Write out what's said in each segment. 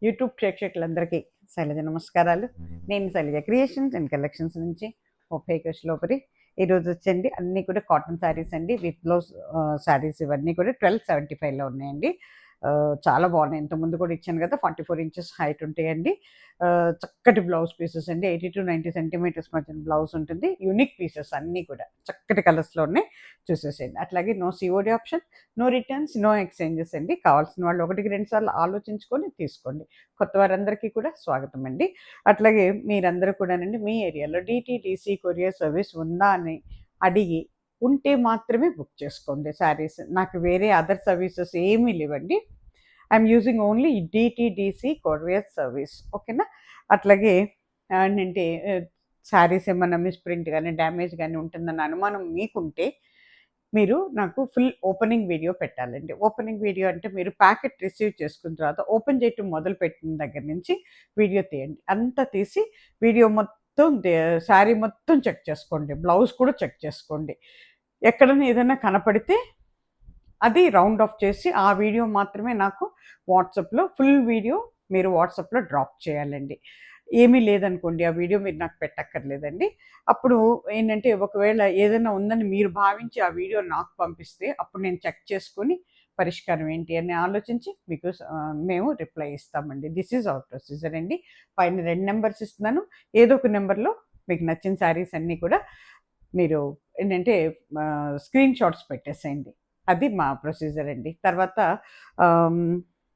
YouTube ప్రేక్షకులందరికీ శైలజ నమస్కారాలు. నేను శైలజ క్రియేషన్స్ అండ్ కలెక్షన్స్ నుంచి లోపరి ఈరోజు వచ్చండి అన్నీ కూడా కాటన్ శారీస్ అండి విత్ బ్లౌజ్ శారీస్ ఇవన్నీ కూడా 1275లో ఉన్నాయండి. చాలా బాగున్నాయి. ఇంతకుముందు కూడా ఇచ్చాను కదా, 44 ఇంచెస్ హైట్ ఉంటాయండి. చక్కటి బ్లౌజ్ పీసెస్ అండి. 80 to 90 సెంటీమీటర్స్ మధ్య బ్లౌజ్ ఉంటుంది. యూనిక్ పీసెస్ అన్నీ కూడా చక్కటి కలర్స్లో ఉన్నాయి, చూసేసేయండి. అట్లాగే no COD option, no returns, no exchanges అండి. కావాల్సిన వాళ్ళు 1-2 సార్లు ఆలోచించుకొని తీసుకోండి. కొత్త వారందరికీ కూడా స్వాగతం అండి. అట్లాగే మీరందరూ కూడానండి మీ ఏరియాలో డిటీడీసీ కొరియర్ సర్వీస్ ఉందా అని అడిగి ఉంటే మాత్రమే బుక్ చేసుకోండి శారీస్. నాకు వేరే అదర్ సర్వీసెస్ ఏమీ లేవండి. I'm using only DTDC courier service, ఓకేనా. అట్లాగే ఏంటంటే శారీస్ ఏమన్నా మిస్ప్రింట్ కానీ డ్యామేజ్ కానీ ఉంటుందన్న అనుమానం మీకుంటే మీరు నాకు ఫుల్ ఓపెనింగ్ వీడియో పెట్టాలండి. ఓపెనింగ్ వీడియో అంటే మీరు ప్యాకెట్ రిసీవ్ చేసుకున్న తర్వాత ఓపెన్ చేయటం మొదలుపెట్టిన దగ్గర నుంచి వీడియో తీయండి. అంతా తీసి వీడియో మొత్తం శారీ మొత్తం చెక్ చేసుకోండి. బ్లౌజ్ కూడా చెక్ చేసుకోండి. ఎక్కడైనా ఏదైనా కనపడితే అది రౌండ్ ఆఫ్ చేసి ఆ వీడియో మాత్రమే నాకు వాట్సాప్లో ఫుల్ వీడియో మీరు వాట్సాప్లో డ్రాప్ చేయాలండి. ఏమీ లేదనుకోండి, ఆ వీడియో మీరు నాకు పెట్టక్కర్లేదండి. అప్పుడు ఏంటంటే ఒకవేళ ఏదైనా ఉందని మీరు భావించి ఆ వీడియో నాకు పంపిస్తే అప్పుడు నేను చెక్ చేసుకొని పరిష్కారం ఏంటి అని ఆలోచించి మీకు మేము రిప్లై ఇస్తామండి. దిస్ ఈజ్ అవర్ ప్రొసీజర్ అండి. పైన 2 నెంబర్స్ ఇస్తున్నాను. ఏదో ఒక నెంబర్లో మీకు నచ్చిన శారీస్ అన్నీ కూడా మీరు ఏంటంటే స్క్రీన్ షాట్స్ పెట్టేసేయండి. అది మా ప్రొసీజర్ అండి. తర్వాత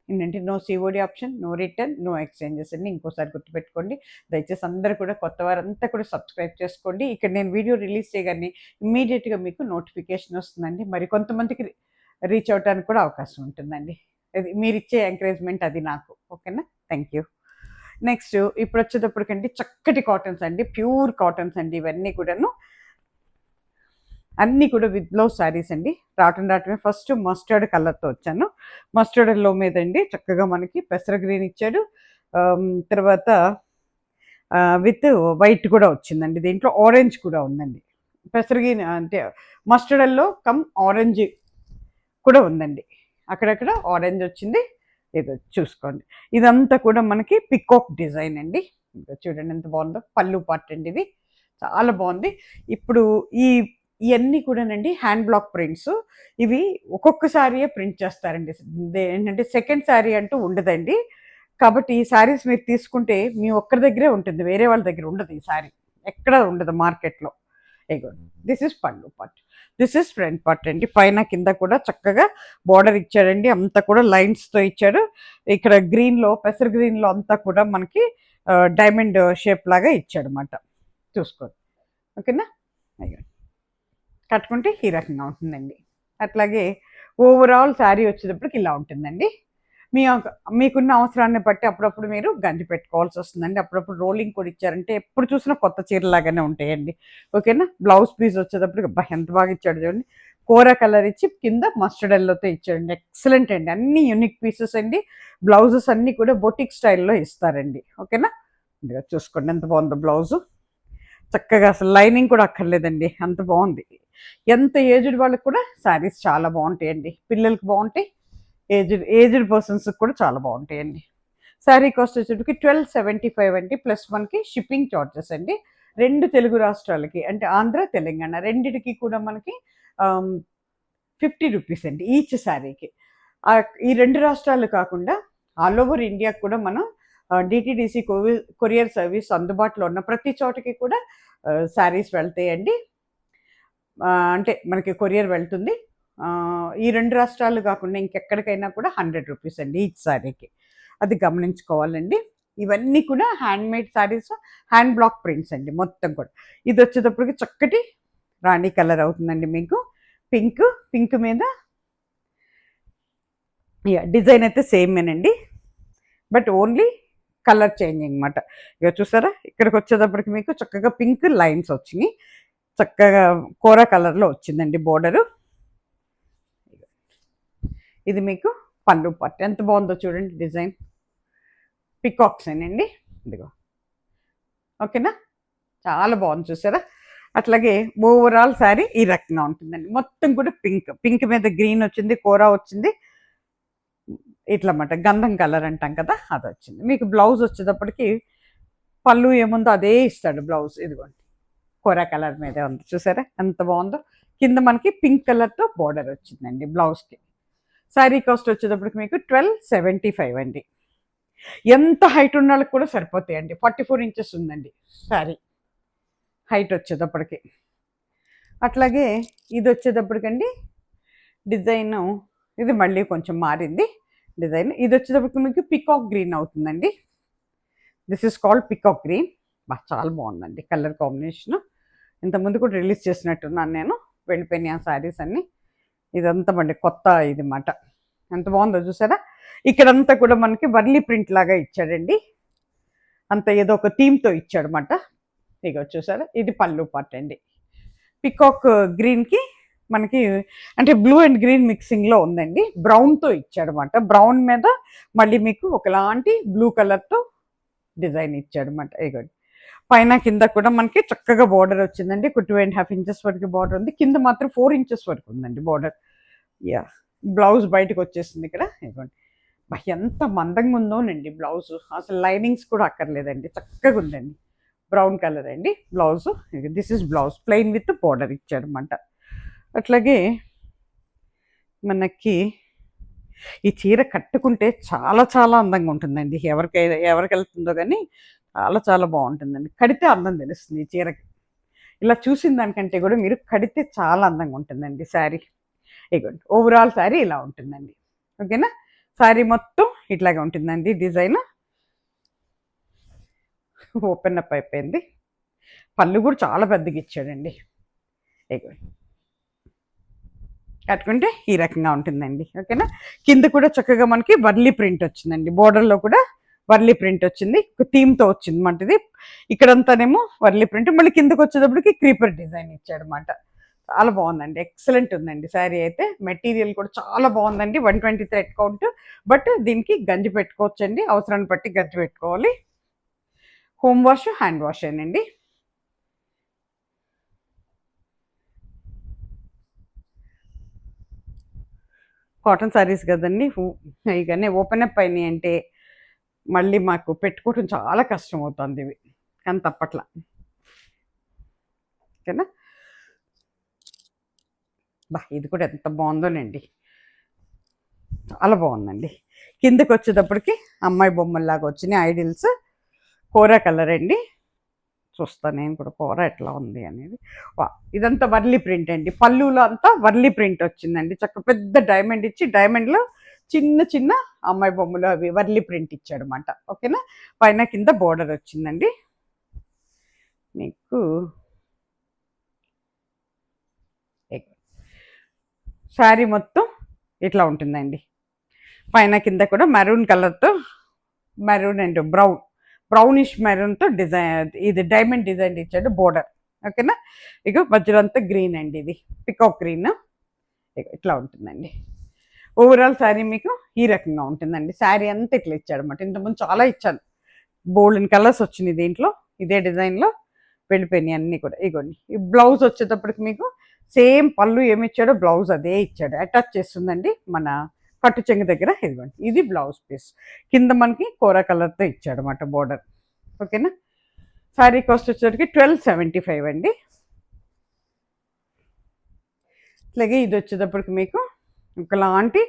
ఏంటంటే no COD option, no return, no exchanges అండి. ఇంకోసారి గుర్తుపెట్టుకోండి. దయచేసి అందరూ కూడా కొత్త వారంతా కూడా సబ్స్క్రైబ్ చేసుకోండి. ఇక్కడ నేను వీడియో రిలీజ్ చేయగానే ఇమ్మీడియట్గా మీకు నోటిఫికేషన్ వస్తుందండి. మరి కొంతమందికి రీచ్ అవడానికి కూడా అవకాశం ఉంటుందండి. అది మీరు ఇచ్చే ఎంకరేజ్మెంట్, అది నాకు, ఓకేనా. Thank you. నెక్స్ట్ ఇప్పుడు వచ్చేటప్పటికండి చక్కటి కాటన్స్ అండి, ప్యూర్ కాటన్స్ అండి. ఇవన్నీ కూడాను అన్నీ కూడా విత్ బ్లౌజ్ శారీస్ అండి. రావటమే ఫస్ట్ మస్టర్డ్ కలర్తో వచ్చాను. మస్టర్డ్ ఎల్లో మీద అండి చక్కగా మనకి పెసర గ్రీన్ ఇచ్చాడు. తర్వాత విత్ వైట్ కూడా వచ్చిందండి. దీంట్లో ఆరెంజ్ కూడా ఉందండి. పెసర గ్రీన్ అంటే మస్టర్డ్ ఎల్లో కమ్ ఆరెంజ్ కూడా ఉందండి. అక్కడక్కడ ఆరెంజ్ వచ్చింది, ఏదో చూసుకోండి. ఇదంతా కూడా మనకి పికాక్ డిజైన్ అండి. చూడండి ఎంత బాగుందో. పళ్ళు పార్ట్ అండి, ఇది చాలా బాగుంది. ఇప్పుడు ఇవన్నీ కూడానండి హ్యాండ్ బ్లాక్ ప్రింట్స్. ఇవి ఒక్కొక్కసారియే ప్రింట్ చేస్తారండి. ఏంటంటే సెకండ్ శారీ అంటూ ఉండదండి. కాబట్టి ఈ శారీస్ మీరు తీసుకుంటే మీ ఒక్కరి దగ్గరే ఉంటుంది, వేరే వాళ్ళ దగ్గర ఉండదు. ఈ శారీ ఎక్కడ ఉండదు మార్కెట్లో. ఇగో this is pallu part, this is front part అండి. పైన కింద కూడా చక్కగా బార్డర్ ఇచ్చాడండి. అంతా కూడా లైన్స్తో ఇచ్చాడు. ఇక్కడ గ్రీన్లో, పెసర్ గ్రీన్లో అంతా కూడా మనకి డైమండ్ షేప్ లాగా ఇచ్చాడు అన్నమాట. చూసుకోండి, ఓకేనా. అయ్యో కట్టుకుంటే ఈ రకంగా ఉంటుందండి. అట్లాగే ఓవరాల్ శారీ వచ్చేటప్పటికి ఇలా ఉంటుందండి. మీకున్న అవసరాన్ని బట్టి అప్పుడప్పుడు మీరు గంజి పెట్టుకోవాల్సి వస్తుందండి. అప్పుడప్పుడు రోలింగ్ కూడా ఇచ్చారంటే ఎప్పుడు చూసినా కొత్త చీరలాగానే ఉంటాయండి, ఓకేనా. బ్లౌజ్ పీస్ వచ్చేటప్పటికి ఎంత బాగా ఇచ్చాడు చూడండి. కోరా కలర్ ఇచ్చి కింద మస్టర్డ్ ఎల్లోతో ఇచ్చాడండి. ఎక్సలెంట్ అండి. అన్ని యూనిక్ పీసెస్ అండి. బ్లౌజెస్ అన్నీ కూడా బొటిక్ స్టైల్లో ఇస్తారండి, ఓకేనా. ఇదిగా చూసుకోండి ఎంత బాగుందో బ్లౌజు. చక్కగా అసలు లైనింగ్ కూడా అక్కర్లేదండి, అంత బాగుంది. ఎంత ఏజ్డ్ వాళ్ళకి కూడా శారీస్ చాలా బాగుంటాయండి. పిల్లలకి బాగుంటాయి, ఏజ్డ్ పర్సన్స్కి కూడా చాలా బాగుంటాయండి. శారీ కాస్ట్ వచ్చేటికి 1275 అండి. ప్లస్ మనకి షిప్పింగ్ చార్జెస్ అండి. 2 తెలుగు రాష్ట్రాలకి అంటే ఆంధ్ర, తెలంగాణ రెండిటికి కూడా మనకి 50 రూపీస్ అండి ఈచ్ శారీకి. ఈ 2 రాష్ట్రాలు కాకుండా ఆల్ ఓవర్ ఇండియాకి కూడా మనం డిటీడీసీ కొరియర్ సర్వీస్ అందుబాటులో ఉన్న ప్రతి చోటకి కూడా శారీస్ వెళ్తాయండి. అంటే మనకి కొరియర్ వెళ్తుంది. ఈ 2 రాష్ట్రాలు కాకుండా ఇంకెక్కడికైనా కూడా 100 రూపీస్ అండి ఈచ్ శారీకి. అది గమనించుకోవాలండి. ఇవన్నీ కూడా handmade saris, hand block prints అండి మొత్తం కూడా. ఇది వచ్చేటప్పటికి చక్కటి రాణి కలర్ అవుతుందండి మీకు. పింక్ మీద డిజైన్ అయితే సేమేనండి, బట్ ఓన్లీ కలర్ చేంజింగ్ అనమాట. ఇక చూసారా, ఇక్కడికి వచ్చేటప్పటికి మీకు చక్కగా పింక్ లైన్స్ వచ్చినాయి. చక్కగా కోరా కలర్లో వచ్చిందండి బోర్డరు. ఇది మీకు పళ్ళు పట్టు ఎంత బాగుందో చూడండి. డిజైన్ పికాక్స్ అండి, ఇదిగో, ఓకేనా. చాలా బాగుంది చూసారా. అట్లాగే ఓవరాల్ శారీ ఈ రకంగా ఉంటుందండి. మొత్తం కూడా పింక్ మీద గ్రీన్ వచ్చింది, కోరా వచ్చింది. ఇట్లా అన్నమాట గంధం కలర్ అంటాం కదా, అది వచ్చింది. మీకు బ్లౌజ్ వచ్చేటప్పటికి పళ్ళు ఏముందో అదే ఇస్తాడు బ్లౌజ్. ఇదిగోండి కొర కలర్ మీదే ఉంది, చూసారా ఎంత బాగుందో. కింద మనకి పింక్ కలర్తో బార్డర్ వచ్చిందండి బ్లౌజ్కి. శారీ కాస్ట్ వచ్చేటప్పటికి మీకు 1275 అండి. ఎంత హైట్ ఉన్న వాళ్ళకి కూడా సరిపోతాయండి. 44 ఇంచెస్ ఉందండి శారీ హైట్ వచ్చేటప్పటికి. అట్లాగే ఇది వచ్చేటప్పటికండి డిజైను, ఇది మళ్ళీ కొంచెం మారింది డిజైన్. ఇది వచ్చేటప్పటికి మీకు పికాక్ గ్రీన్ అవుతుందండి. This is called peacock green. చాలా బాగుందండి కలర్ కాంబినేషను. ఇంతకుముందు కూడా రిలీజ్ చేసినట్టున్నాను నేను, వెళ్ళిపోయినాయి ఆ శారీస్ అన్నీ. ఇదంతా మళ్ళీ కొత్త ఇది మాట. ఎంత బాగుందో చూసారా. ఇక్కడంతా కూడా మనకి వర్లీ ప్రింట్ లాగా ఇచ్చాడండి, అంత ఏదో ఒక థీమ్తో ఇచ్చాడనమాట. ఇక చూసారా, ఇది పళ్ళు పార్ట్ అండి. పికాక్ గ్రీన్కి మనకి అంటే బ్లూ అండ్ గ్రీన్ మిక్సింగ్లో ఉందండి, బ్రౌన్తో ఇచ్చాడనమాట. బ్రౌన్ మీద మళ్ళీ మీకు ఒకలాంటి బ్లూ కలర్తో డిజైన్ ఇచ్చాడనమాట. ఇగోండి పైన కింద కూడా మనకి చక్కగా బార్డర్ వచ్చిందండి. 2.5 ఇంచెస్ వరకు బార్డర్ ఉంది, కింద మాత్రం 4 ఇంచెస్ వరకు ఉందండి బార్డర్. యా, బ్లౌజ్ బయటకు వచ్చేసింది ఇక్కడ. ఇదిగోండి ఎంత మందంగా ఉందోనండి బ్లౌజ్, అసలు లైనింగ్స్ కూడా అక్కర్లేదండి, చక్కగా ఉందండి. బ్రౌన్ కలర్ అండి blouse. This is blouse plain with border ఇచ్చాడనమాట. అట్లాగే మనకి ఈ చీర కట్టుకుంటే చాలా చాలా అందంగా ఉంటుందండి. ఎవరికి వెళ్తుందో కానీ చాలా చాలా బాగుంటుందండి. కడితే అందం తెలుస్తుంది ఈ చీరకి. ఇలా చూసిన దానికంటే కూడా మీరు కడితే చాలా అందంగా ఉంటుందండి శారీ. ఇగోండి ఓవరాల్ శారీ ఇలా ఉంటుందండి. ఓకేనా, శారీ మొత్తం ఇట్లాగే ఉంటుందండి. డిజైన్ ఓపెన్ అప్ అయిపోయింది. పళ్ళు కూడా చాలా పెద్దగా ఇచ్చాడండి. ఇగోండి కట్టుకుంటే ఈ రకంగా ఉంటుందండి. ఓకేనా, కింద కూడా చక్కగా మనకి వర్లీ ప్రింట్ వచ్చిందండి. బోర్డర్లో కూడా వర్లీ ప్రింట్ వచ్చింది, థీమ్తో వచ్చింది మనది. ఇక్కడంతానేమో వర్లీ ప్రింట్, మళ్ళీ కిందకు వచ్చేటప్పటికి క్రీపర్ డిజైన్ ఇచ్చాడనమాట. చాలా బాగుందండి, ఎక్సలెంట్ ఉందండి శారీ అయితే. మెటీరియల్ కూడా చాలా బాగుందండి. 120 థ్రెడ్ కౌంట్. బట్ దీనికి గంజి పెట్టుకోవచ్చండి, అవసరాన్ని బట్టి గంజి పెట్టుకోవాలి. హోమ్ వాష్, హ్యాండ్ వాష్ ఏనండి. కాటన్ శారీస్ కదండి, ఇకనే ఓపెన్ అప్ అయినాయి అంటే మళ్ళీ మాకు పెట్టుకోవటం చాలా కష్టం అవుతుంది ఇవి, కానీ తప్పట్లా. ఓకేనా, ఇది కూడా ఎంత బాగుందోనండి, చాలా బాగుందండి. కిందకి వచ్చేటప్పటికి అమ్మాయి బొమ్మల్లాగా వచ్చినాయి ఐడిల్స్. కోరా కలర్ అండి. చూస్తాను నేను కూడా కూర ఎట్లా ఉంది అనేది. ఇదంతా వర్లీ ప్రింట్ అండి. పళ్ళులో అంతా వర్లీ ప్రింట్ వచ్చిందండి. చక్క పెద్ద డైమండ్ ఇచ్చి, డైమండ్లో చిన్న చిన్న అమ్మాయి బొమ్మలు అవి వర్లీ ప్రింట్ ఇచ్చాడనమాట. ఓకేనా, పైన కింద బోర్డర్ వచ్చిందండి. మీకు శారీ మొత్తం ఇట్లా ఉంటుందండి. పైన కింద కూడా మెరూన్ కలర్తో, మెరూన్ అండ్ బ్రౌనిష్ మెరూన్తో డిజైన్, ఇది డైమండ్ డిజైన్ ఇచ్చాడు బోర్డర్. ఓకేనా, ఇక మధ్యలో అంతా గ్రీన్ అండి, ఇది పికాక్ గ్రీన్. ఇట్లా ఉంటుందండి. ఓవరాల్ శారీ మీకు ఈ రకంగా ఉంటుందండి. శారీ అంతా ఇట్లా ఇచ్చాడు అనమాట. ఇంతకుముందు చాలా ఇచ్చాను, బోల్డెన్ కలర్స్ వచ్చినాయి దీంట్లో, ఇదే డిజైన్లో వెళ్ళిపోయినాయి అన్నీ కూడా. ఇగోండి ఈ బ్లౌజ్ వచ్చేటప్పటికి మీకు సేమ్ పళ్ళు ఏమి ఇచ్చాడో బ్లౌజ్ అదే ఇచ్చాడు, అటాచ్ చేస్తుందండి మన కట్టు చెంగు దగ్గర. ఇదిగోండి ఇది బ్లౌజ్ పీస్. కింద మనకి కోరా కలర్తో ఇచ్చాడు అనమాట బోర్డర్. ఓకేనా, శారీ కాస్ట్ వచ్చేసరికి 1275 అండి. అలాగే ఇది వచ్చేటప్పటికి మీకు ఒకలాంటి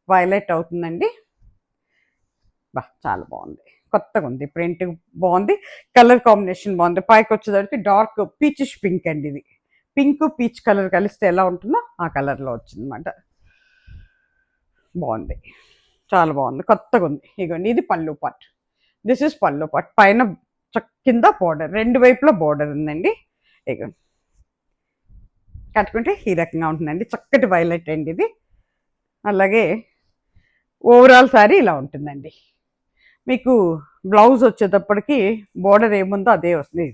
వైలెట్ అవుతుందండి. చాలా బాగుంది, కొత్తగా ఉంది, ప్రింట్ బాగుంది, కలర్ కాంబినేషన్ బాగుంది. పైకి వచ్చేసరికి డార్క్ పీచిష్ పింక్ అండి. ఇది పింక్ పీచ్ కలర్ కలిస్తే ఎలా ఉంటుందో ఆ కలర్లో వచ్చింది అనమాట. బాగుంది, చాలా బాగుంది, కొత్తగా ఉంది. ఇగోండి ఇది pallu part. This is pallu part. పైన కింద బోర్డర్, రెండు వైపులా బోర్డర్ ఉందండి. ఇగోండి కట్టుకుంటే ఈ రకంగా ఉంటుందండి. చక్కటి వైలెట్ అండి ఇది. అలాగే ఓవరాల్ శారీ ఇలా ఉంటుందండి. మీకు బ్లౌజ్ వచ్చేటప్పటికి బోర్డర్ ఏముందో అదే వస్తుంది.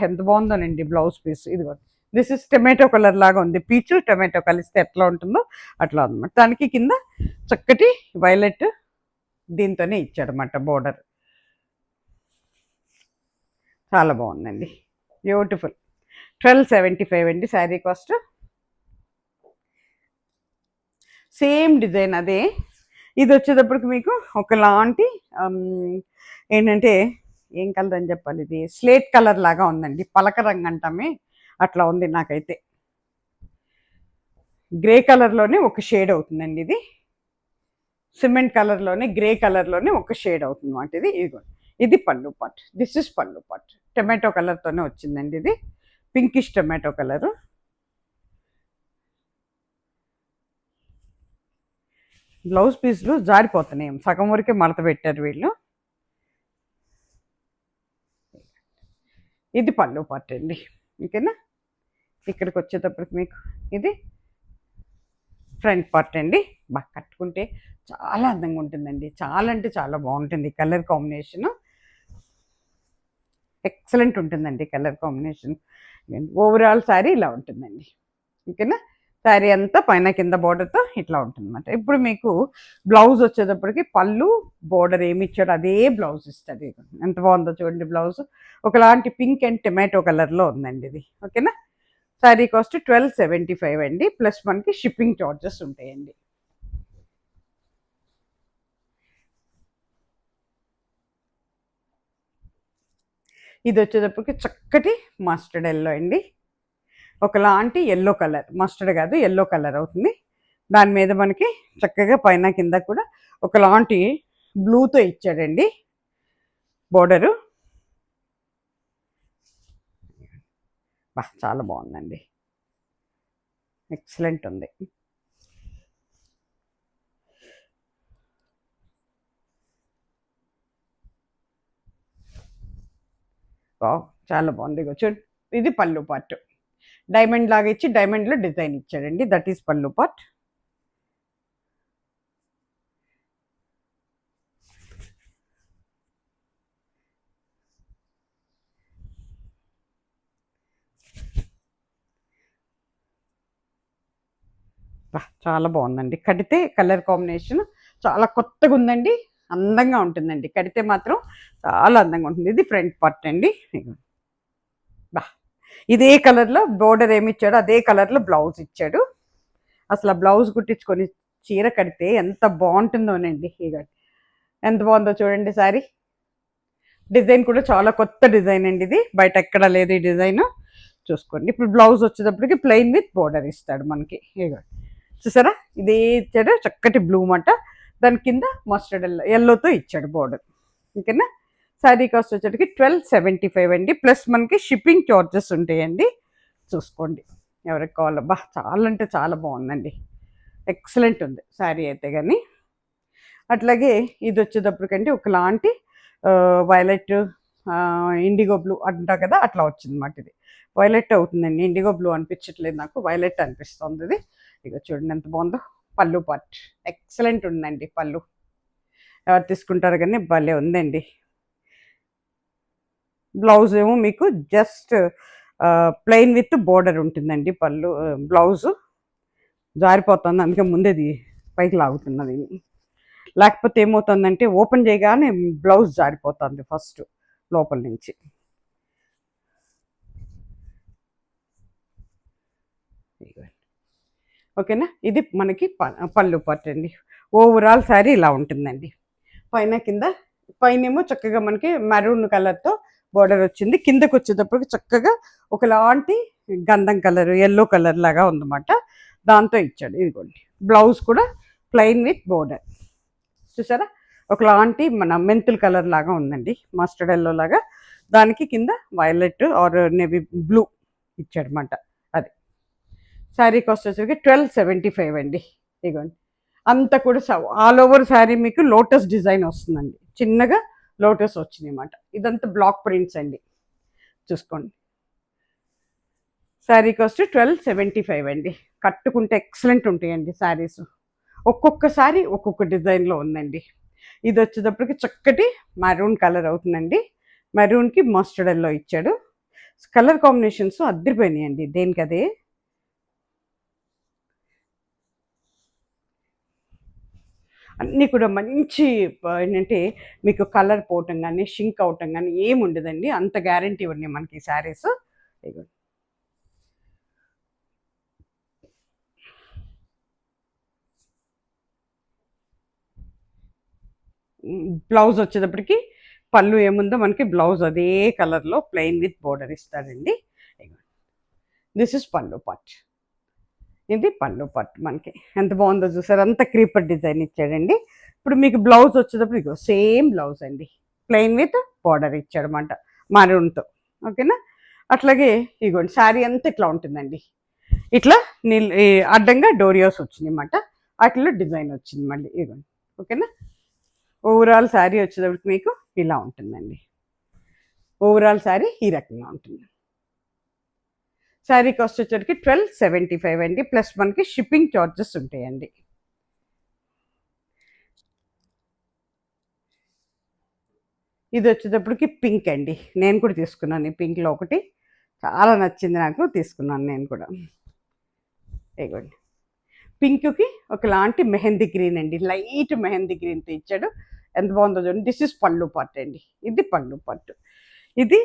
ఎంత బాగుందోనండి బ్లౌజ్ పీస్. ఇదిగో దిస్ ఇస్ టొమాటో కలర్ లాగా ఉంది, పీచు టొమాటో కలిస్తే ఎట్లా ఉంటుందో అట్లా ఉందన్నమాట. దానికి కింద చక్కటి వైలెట్ దీంతోనే ఇచ్చాడనమాట బోర్డర్. చాలా బాగుందండి, బ్యూటిఫుల్. 1275 అండి శారీ కాస్ట్. సేమ్ డిజైన్ అదే. ఇది వచ్చేటప్పటికి మీకు ఒకలాంటి ఏంటంటే ఏం కలర్ అని చెప్పాలి, ఇది స్లేట్ కలర్ లాగా ఉందండి, పలక రంగు అంటామే అట్లా ఉంది నాకైతే. గ్రే కలర్లోనే ఒక షేడ్ అవుతుందండి ఇది, సిమెంట్ కలర్లోనే గ్రే కలర్లోనే ఒక షేడ్ అవుతుంది అన్నమాట ఇది. ఇది పళ్ళు పాట్, దిస్ ఇస్ పళ్ళు పాట్. టొమాటో కలర్తోనే వచ్చిందండి ఇది, పింకిష్ టొమాటో కలరు. బ్లౌజ్ పీస్లు జారిపోతున్నాయి, సగం వరకే మడత పెట్టారు వీళ్ళు. ఇది పళ్ళు పాట్ అండి, ఓకేనా. ఇక్కడికి వచ్చేటప్పటికి మీకు ఇది ఫ్రంట్ పార్ట్ అండి. బాగా కట్టుకుంటే చాలా అందంగా ఉంటుందండి, చాలా అంటే చాలా బాగుంటుంది. కలర్ కాంబినేషను ఎక్సలెంట్ ఉంటుందండి, కలర్ కాంబినేషన్. ఓవరాల్ శారీ ఇలా ఉంటుందండి, ఓకేనా. శారీ అంతా పైన కింద బోర్డర్తో ఇట్లా ఉంటుంది అనమాట. ఇప్పుడు మీకు బ్లౌజ్ వచ్చేటప్పటికి పళ్ళు బోర్డర్ ఏమి ఇచ్చాడో అదే బ్లౌజ్ ఇస్తుంది. ఎంత బాగుందో చూడండి బ్లౌజ్, ఒకలాంటి పింక్ అండ్ టొమాటో కలర్లో ఉందండి ఇది, ఓకేనా. శారీ కాస్ట్ 1275 అండి, ప్లస్ మనకి షిప్పింగ్ చార్జెస్ ఉంటాయండి. ఇది వచ్చేటప్పటికి చక్కటి మస్టర్డ్ ఎల్లో అండి, ఒకలాంటి ఎల్లో కలర్, మస్టర్డ్ కాదు ఎల్లో కలర్ అవుతుంది. దాని మీద మనకి చక్కగా పైన కింద కూడా ఒకలాంటి బ్లూతో ఇచ్చాడండి బోర్డరు. బా చాలా బాగుందండి, ఎక్సలెంట్ ఉంది. చాలా బాగుంది. చూడండి ఇది పళ్ళు పార్ట్, డైమండ్ లాగా ఇచ్చి డైమండ్లో డిజైన్ ఇచ్చాడండి, దట్ ఈస్ పళ్ళు పార్ట్. చాలా బాగుందండి, కడితే కలర్ కాంబినేషన్ చాలా కొత్తగా ఉందండి, అందంగా ఉంటుందండి, కడితే మాత్రం చాలా అందంగా ఉంటుంది. ఇది ఫ్రంట్ పార్ట్ అండి. బా ఇదే కలర్లో బోర్డర్ ఏమి ఇచ్చాడో అదే కలర్లో బ్లౌజ్ ఇచ్చాడు. అసలు ఆ బ్లౌజ్ కుట్టించుకొని చీర కడితే ఎంత బాగుంటుందోనండి. ఇక ఎంత బాగుందో చూడండి శారీ. డిజైన్ కూడా చాలా కొత్త డిజైన్ అండి ఇది, బయట ఎక్కడ లేదు ఈ డిజైన్, చూసుకోండి. ఇప్పుడు బ్లౌజ్ వచ్చేటప్పటికి ప్లెయిన్ విత్ బోర్డర్ ఇస్తాడు మనకి. ఇక చూసారా ఇదే ఇచ్చాడు, చక్కటి బ్లూ మాట, దాని కింద మస్టర్డ్ ఎల్లోతో ఇచ్చాడు బోర్డర్, ఓకేనా. శారీ కాస్ట్ వచ్చేటికి 1275 అండి, ప్లస్ మనకి షిప్పింగ్ చార్జెస్ ఉంటాయండి. చూసుకోండి ఎవరికి కావాలో. బా చాలా అంటే చాలా బాగుందండి, ఎక్సలెంట్ ఉంది శారీ అయితే కానీ. అట్లాగే ఇది వచ్చేటప్పటికంటే ఒకలాంటి వైలెట్ ఇండిగో బ్లూ అంటా కదా, అట్లా వచ్చింది అన్నమాట. ఇది వైలెట్ అవుతుందండి, ఇండిగో బ్లూ అనిపించట్లేదు నాకు, వైలెట్ అనిపిస్తుంది ఇది. ఇక చూడండి ఎంత బాగుందో. పళ్ళు పార్ట్ ఎక్సలెంట్ ఉందండి, పళ్ళు ఎవరు తీసుకుంటారు కానీ భలే ఉందండి. బ్లౌజ్ ఏమో మీకు జస్ట్ ప్లెయిన్ విత్ బోర్డర్ ఉంటుందండి. పళ్ళు బ్లౌజు జారిపోతుంది, అందుకే ముందేది పైకి లాగుతున్నది. లేకపోతే ఏమవుతుందంటే ఓపెన్ చేయగానే బ్లౌజ్ జారిపోతుంది ఫస్ట్ లోపల నుంచి. ఓకేనా. ఇది మనకి పళ్ళు పార్ట్ అండి. ఓవరాల్ శారీ ఇలా ఉంటుందండి, పైన కింద. పైనేమో చక్కగా మనకి మెరూన్ కలర్తో బోర్డర్ వచ్చింది, కిందకి వచ్చేటప్పటికి చక్కగా ఒకలాంటి గంధం కలర్ ఎల్లో కలర్ లాగా ఉందన్నమాట, దాంతో ఇచ్చాడు. ఇదిగోండి బ్లౌజ్ కూడా ప్లెయిన్ విత్ బోర్డర్, చూసారా ఒకలాంటి మన మెంతుల్ కలర్ లాగా ఉందండి, మస్టర్డ్ ఎల్లో లాగా. దానికి కింద వైలెట్ ఆర్ నేవీ బ్లూ ఇచ్చాడనమాట. అది శారీ కాస్ట్ వచ్చేసరికి 1275 అండి. ఇదిగోండి అంతా కూడా ఆల్ ఓవర్ శారీ మీకు లోటస్ డిజైన్ వస్తుందండి, చిన్నగా లోటస్ వచ్చినాయి అన్నమాట. ఇదంతా బ్లాక్ ప్రింట్స్ అండి, చూసుకోండి. శారీ కాస్ట్ 1275 అండి. కట్టుకుంటే ఎక్సలెంట్ ఉంటాయండి శారీస్, ఒక్కొక్క శారీ ఒక్కొక్క డిజైన్లో ఉందండి. ఇది వచ్చేటప్పటికి చక్కటి మెరూన్ కలర్ అవుతుందండి, మెరూన్కి మస్టర్డ్ ఎల్లో ఇచ్చాడు. కలర్ కాంబినేషన్స్ అద్దరిపోయినాయండి దేనికదే. అన్నీ కూడా మంచి ఏంటంటే మీకు కలర్ పోవటం కానీ షింక్ అవటం కానీ ఏమి ఉండదండి, అంత గ్యారంటీ ఉన్నాయి మనకి శారీస్. బ్లౌజ్ వచ్చేటప్పటికి పళ్ళు ఏముందో మనకి బ్లౌజ్ అదే కలర్లో ప్లెయిన్ విత్ బోర్డర్ ఇస్తాడండి. This is pallu part. ఇది పళ్ళు పార్ట్ మనకి ఎంత బాగుందో చూసారు, అంత క్రీపర్ డిజైన్ ఇచ్చాడండి. ఇప్పుడు మీకు బ్లౌజ్ వచ్చేటప్పుడు ఇగో సేమ్ బ్లౌజ్ అండి, ప్లెయిన్ విత్ బార్డర్ ఇచ్చాడనమాట మరూన్తో. ఓకేనా. అట్లాగే ఇగోండి శారీ అంతా ఇట్లా ఉంటుందండి, ఇట్లా అడ్డంగా డోరియోస్ వచ్చినాయి అన్నమాట, వాటిలో డిజైన్ వచ్చింది మళ్ళీ ఇగోండి. ఓకేనా. ఓవరాల్ శారీ వచ్చేటప్పటికి మీకు ఇలా ఉంటుందండి. ఓవరాల్ శారీ ఈ రకంగా ఉంటుంది. శారీ కాస్ట్ వచ్చేసరికి 1275 అండి, ప్లస్ మనకి షిప్పింగ్ చార్జెస్ ఉంటాయండి. ఇది వచ్చేటప్పటికి పింక్ అండి, నేను కూడా తీసుకున్నాను ఈ పింక్లో ఒకటి, చాలా నచ్చింది నాకు, తీసుకున్నాను నేను కూడా. ఇగోండి పింక్కి ఒకలాంటి మెహందీ గ్రీన్ అండి, లైట్ మెహందీ గ్రీన్తో ఇచ్చాడు, ఎంత బాగుందో చూడండి. దిస్ ఇస్ పళ్ళు పార్ట్ అండి, ఇది పళ్ళు పార్ట్. ఇది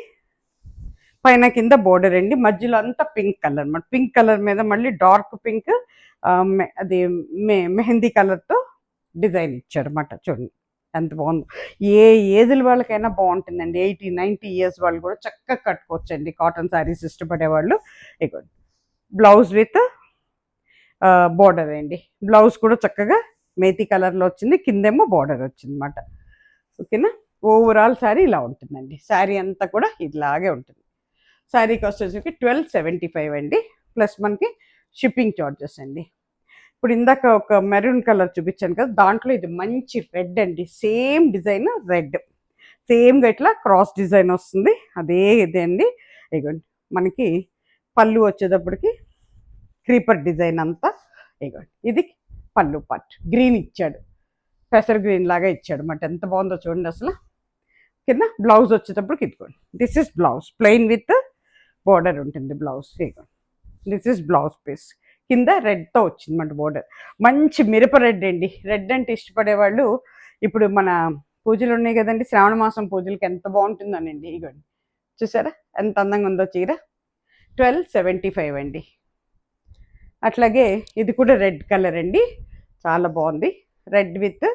పైన కింద బోర్డర్ అండి, మధ్యలో అంతా పింక్ కలర్ అన్నమాట. పింక్ కలర్ మీద మళ్ళీ డార్క్ పింక్ అది మెహందీ కలర్తో డిజైన్ ఇచ్చాడు అన్నమాట. చూడండి ఎంత బాగుందో. ఏ ఏజ్ల వాళ్ళకైనా బాగుంటుందండి, 80-90 ఇయర్స్ వాళ్ళు కూడా చక్కగా కట్టుకోవచ్చండి కాటన్ శారీస్ ఇష్టపడే వాళ్ళు. ఇక బ్లౌజ్ విత్ బోర్డర్ అండి, బ్లౌజ్ కూడా చక్కగా మేతి కలర్లో వచ్చింది, కిందేమో బోర్డర్ వచ్చింది అన్నమాట. ఓకేనా. ఓవరాల్ శారీ ఇలా ఉంటుందండి, శారీ అంతా కూడా ఇలాగే ఉంటుంది. శారీ కాస్ట్ వచ్చేసి 1275 అండి, ప్లస్ మనకి షిప్పింగ్ చార్జెస్ అండి. ఇప్పుడు ఇందాక ఒక మెరూన్ కలర్ చూపించాను కదా, దాంట్లో ఇది మంచి రెడ్ అండి, సేమ్ డిజైన్ రెడ్, సేమ్గా ఇట్లా క్రాస్ డిజైన్ వస్తుంది, అదే ఇదే అండి. ఇగోండి మనకి పళ్ళు వచ్చేటప్పటికి క్రీపర్ డిజైన్ అంతా. ఇగోండి ఇది పళ్ళు పార్ట్, గ్రీన్ ఇచ్చాడు, పెసర్ గ్రీన్ లాగా ఇచ్చాడు అన్నమాట, ఎంత బాగుందో చూడండి అసలు. కింద బ్లౌజ్ వచ్చేటప్పటికి ఇదిగోండి, this is blouse plain with border ఉంటుంది బ్లౌజ్. ఇగోండి దిస్ ఇస్ బ్లౌజ్ పీస్, కింద రెడ్తో వచ్చిందన్నమాట బోర్డర్, మంచి మిరప రెడ్ అండి. రెడ్ అంటే ఇష్టపడేవాళ్ళు, ఇప్పుడు మన పూజలు ఉన్నాయి కదండి, శ్రావణ మాసం పూజలకి ఎంత బాగుంటుందనండి. ఇగోండి చూసారా ఎంత అందంగా ఉందో చీర. 1275 అండి. అట్లాగే ఇది కూడా రెడ్ కలర్ అండి, చాలా బాగుంది, రెడ్ విత్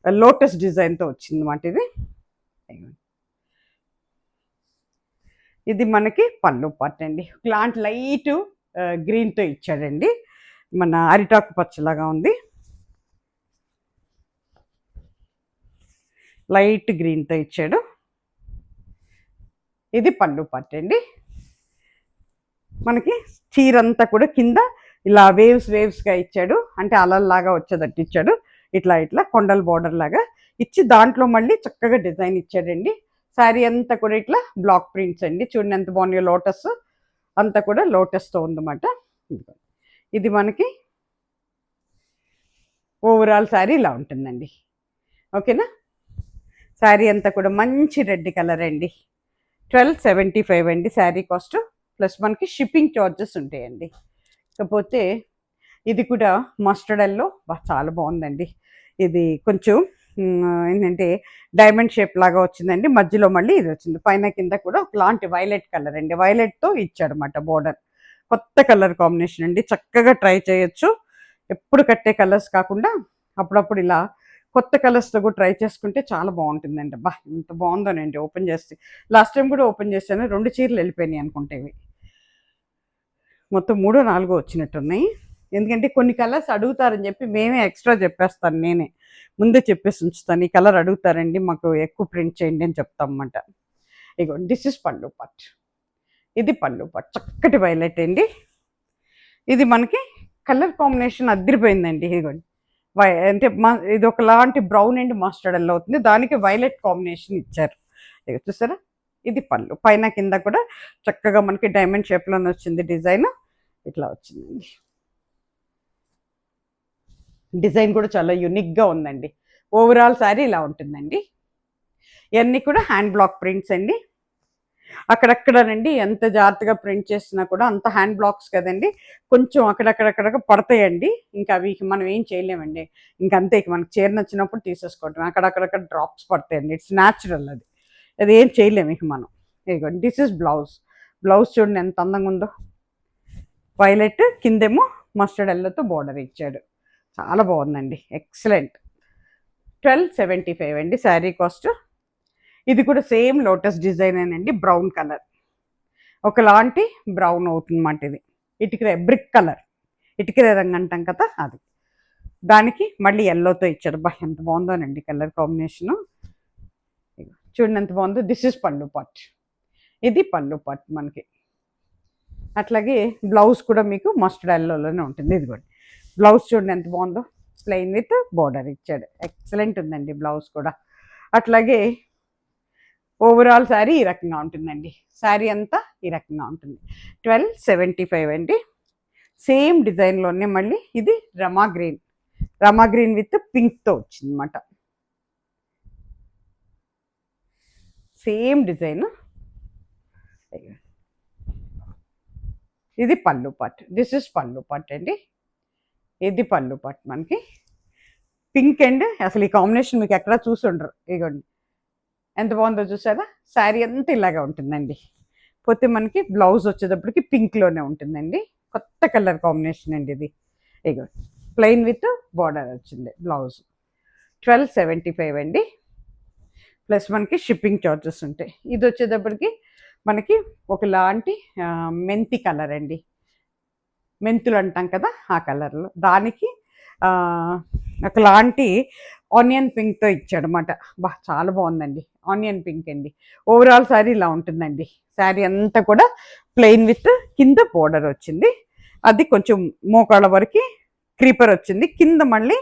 లోటస్ డిజైన్తో వచ్చింది అన్నమాట ఇది. ఇది మనకి పళ్ళు పార్ట్ అండి, ఇలాంటి లైట్ గ్రీన్తో ఇచ్చాడండి, మన అరిటాకు పచ్చలాగా ఉంది, లైట్ గ్రీన్తో ఇచ్చాడు. ఇది పళ్ళు పార్ట్ అండి. మనకి చీరంతా కూడా కింద ఇలా వేవ్స్గా ఇచ్చాడు, అంటే అలల్లాగా వచ్చేటట్టు ఇచ్చాడు, ఇట్లా ఇట్లా కొండల బోర్డర్ లాగా ఇచ్చి దాంట్లో మళ్ళీ చక్కగా డిజైన్ ఇచ్చాడండి. శారీ అంతా కూడా ఇట్లా బ్లాక్ ప్రింట్స్ అండి, చూడండి ఎంత బాగున్నాయో, లోటస్ అంతా కూడా లోటస్తో ఉందన్నమాట. ఇది మనకి ఓవరాల్ శారీ ఇలా ఉంటుందండి. ఓకేనా. శారీ అంతా కూడా మంచి రెడ్ కలర్ అండి, 1275 అండి శారీ కాస్ట్, ప్లస్ మనకి షిప్పింగ్ చార్జెస్ ఉంటాయండి. కాకపోతే ఇది కూడా మస్టర్డ్ ఎల్లో చాలా బాగుందండి, ఇది కొంచెం ఏంటంటే డైమండ్ షేప్ లాగా వచ్చిందండి, మధ్యలో మళ్ళీ ఇది వచ్చింది, పైన కింద కూడా ఒకలాంటి వైలెట్ కలర్ అండి, వైలెట్తో ఇచ్చాడనమాట బోర్డర్. కొత్త కలర్ కాంబినేషన్ అండి, చక్కగా ట్రై చేయొచ్చు, ఎప్పుడు కట్టే కలర్స్ కాకుండా అప్పుడప్పుడు ఇలా కొత్త కలర్స్తో కూడా ట్రై చేసుకుంటే చాలా బాగుంటుందండి. అబ్బా ఎంత బాగుందోనండి, ఓపెన్ చేస్తే లాస్ట్ టైం కూడా ఓపెన్ చేశాను, 2 చీరలు వెళ్ళిపోయినాయి అనుకుంటేవి, మొత్తం 3-4 వచ్చినట్టున్నాయి. ఎందుకంటే కొన్ని కలర్స్ అడుగుతారని చెప్పి మేమే ఎక్స్ట్రా చెప్పేస్తాను, నేనే ముందే చెప్పేసి ఉంచుతాను, ఈ కలర్ అడుగుతారండి మాకు ఎక్కువ ప్రింట్ చేయండి అని చెప్తాం అన్నమాట. ఇగో దిస్ ఇస్ పళ్ళు పార్ట్, ఇది పళ్ళు పార్ట్, చక్కటి వైలెట్ అండి. ఇది మనకి కలర్ కాంబినేషన్ అదిరిపోయిందండి. ఇదిగోండి అంటే ఇది ఒకలాంటి బ్రౌన్ అండ్ మస్టర్డ్ ఎల్లో అవుతుంది, దానికి వైలెట్ కాంబినేషన్ ఇచ్చారు. ఇక చూసారా, ఇది పళ్ళు, పైన కింద కూడా చక్కగా మనకి డైమండ్ షేప్లోనే వచ్చింది డిజైన్, ఇట్లా వచ్చిందండి. డిజైన్ కూడా చాలా యూనిక్గా ఉందండి. ఓవరాల్ శారీ ఇలా ఉంటుందండి. ఇవన్నీ కూడా హ్యాండ్ బ్లాక్ ప్రింట్స్ అండి, అక్కడక్కడనండి ఎంత జాగ్రత్తగా ప్రింట్ చేసినా కూడా అంత హ్యాండ్ బ్లాక్స్ కదండి, కొంచెం అక్కడక్కడక్కడ పడతాయండి, ఇంకా అవి మనం ఏం చేయలేమండి, ఇంకంతే ఇక మనకు చీర నచ్చినప్పుడు తీసేసుకోవటం, అక్కడక్కడక్కడ డ్రాప్స్ పడతాయండి, ఇట్స్ న్యాచురల్, అది ఏం చేయలేము ఇక మనం. ఇదిగోండి దిస్ ఇస్ బ్లౌజ్, బ్లౌజ్ చూడండి ఎంత అందంగా ఉందో, వైలెట్ కిందేమో మస్టర్డ్ ఎల్లోతో బోర్డర్ ఇచ్చాడు, చాలా బాగుందండి, ఎక్సలెంట్. 1275 అండి శారీ కాస్ట్. ఇది కూడా సేమ్ లోటస్ డిజైన్ అండి, బ్రౌన్ కలర్, ఒకలాంటి బ్రౌన్ అవుతుందన్నమాట. ఇది ఇటుక బ్రిక్ కలర్, ఇటుక రంగు అంటాం కదా అది. దానికి మళ్ళీ ఎల్లోతో ఇచ్చాడు. బా ఎంత బాగుందోనండి కలర్ కాంబినేషను. చూడండి ఎంత బాగుందో. దిస్ ఇస్ పళ్ళు పాట్, ఇది పళ్ళు పాట్ మనకి. అట్లాగే బ్లౌజ్ కూడా మీకు మస్టర్డ్ ఎల్లోలోనే ఉంటుంది. ఇదిగోండి బ్లౌజ్ చూడండి ఎంత బాగుందో, ప్లెయిన్ విత్ బోర్డర్ ఇచ్చాడు. ఎక్సలెంట్ ఉందండి బ్లౌజ్ కూడా. అట్లాగే ఓవరాల్ శారీ ఈ రకంగా ఉంటుందండి. శారీ అంతా ఈ రకంగా ఉంటుంది. 1275 అండి. సేమ్ డిజైన్లోనే మళ్ళీ ఇది రమా గ్రీన్, రమా గ్రీన్ విత్ పింక్తో వచ్చింది అనమాట. Same design. ఇది పళ్ళు పాట్, దిస్ ఇస్ పళ్ళు పాట్ అండి. ఇది పళ్ళు పాట్ మనకి. పింక్ అండ్ అసలు ఈ కాంబినేషన్ మీకు ఎక్కడా చూసుండరు. ఇగోండి ఎంత బాగుందో చూసారా. శారీ అంతా ఇలాగా ఉంటుందండి. పోతే మనకి బ్లౌజ్ వచ్చేటప్పటికి పింక్లోనే ఉంటుందండి. కొత్త కలర్ కాంబినేషన్ అండి ఇది. ఇగో ప్లెయిన్ విత్ బార్డర్ వచ్చింది బ్లౌజ్. 1275 అండి. ప్లస్ మనకి షిప్పింగ్ చార్జెస్ ఉంటాయి. ఇది వచ్చేటప్పటికి మనకి ఒకలాంటి మెంతి కలర్ అండి, మెంతులు అంటాం కదా ఆ కలర్లో. దానికి ఒకలాంటి ఆనియన్ పింక్తో ఇచ్చాడనమాట. బా చాలా బాగుందండి, ఆనియన్ పింక్ అండి. ఓవరాల్ శారీ ఇలా ఉంటుందండి. శారీ అంతా కూడా ప్లెయిన్ విత్ కింద బోర్డర్ వచ్చింది. అది కొంచెం మోకాళ్ళ వరకు క్రీపర్ వచ్చింది. కింద మళ్ళీ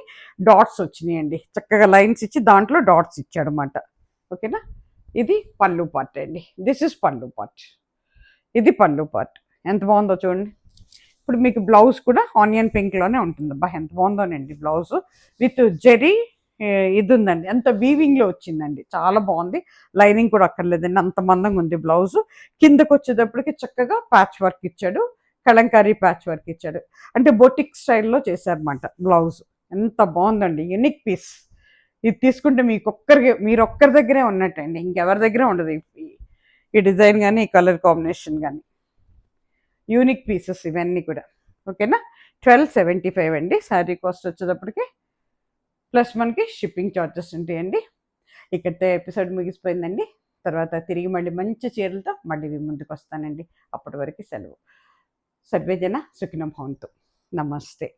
డాట్స్ వచ్చినాయండి, చక్కగా లైన్స్ ఇచ్చి దాంట్లో డాట్స్ ఇచ్చాడనమాట. ఓకేనా. ఇది పళ్ళు పార్ట్ అండి, దిస్ ఇస్ పళ్ళు పార్ట్. ఇది పళ్ళు పార్ట్. ఎంత బాగుందో చూడండి. ఇప్పుడు మీకు బ్లౌజ్ కూడా ఆనియన్ పింక్లోనే ఉంటుంది. బా ఎంత బాగుందోనండి బ్లౌజ్ విత్ జెరీ ఇది ఉందండి. అంత వీవింగ్లో వచ్చిందండి, చాలా బాగుంది. లైనింగ్ కూడా అక్కర్లేదండి, అంత మందంగా ఉంది బ్లౌజ్. కిందకు వచ్చేటప్పటికి చక్కగా ప్యాచ్ వర్క్ ఇచ్చాడు, కలంకారీ ప్యాచ్ వర్క్ ఇచ్చాడు. అంటే బొటిక్ స్టైల్లో చేశారన్నమాట బ్లౌజ్. ఎంత బాగుందండి, యూనిక్ పీస్. ఇది తీసుకుంటే మీరు ఒక్కరి దగ్గరే ఉన్నట్టండి, ఇంకెవరి దగ్గర ఉండదు ఈ డిజైన్ కానీ ఈ కలర్ కాంబినేషన్ కానీ. యూనిక్ పీసెస్ ఇవన్నీ కూడా. ఓకేనా. 1275 అండి శారీ కాస్ట్ వచ్చేటప్పటికి. ప్లస్ మనకి షిప్పింగ్ ఛార్జెస్ ఉంటాయండి. ఇక్కడితో ఎపిసోడ్ ముగిసిపోయిందండి. తర్వాత తిరిగి మళ్ళీ మంచి చీరలతో మళ్ళీ ముందుకు వస్తానండి. అప్పటి వరకు సెలవు. సర్వేజన సుఖినో భవంతు. నమస్తే.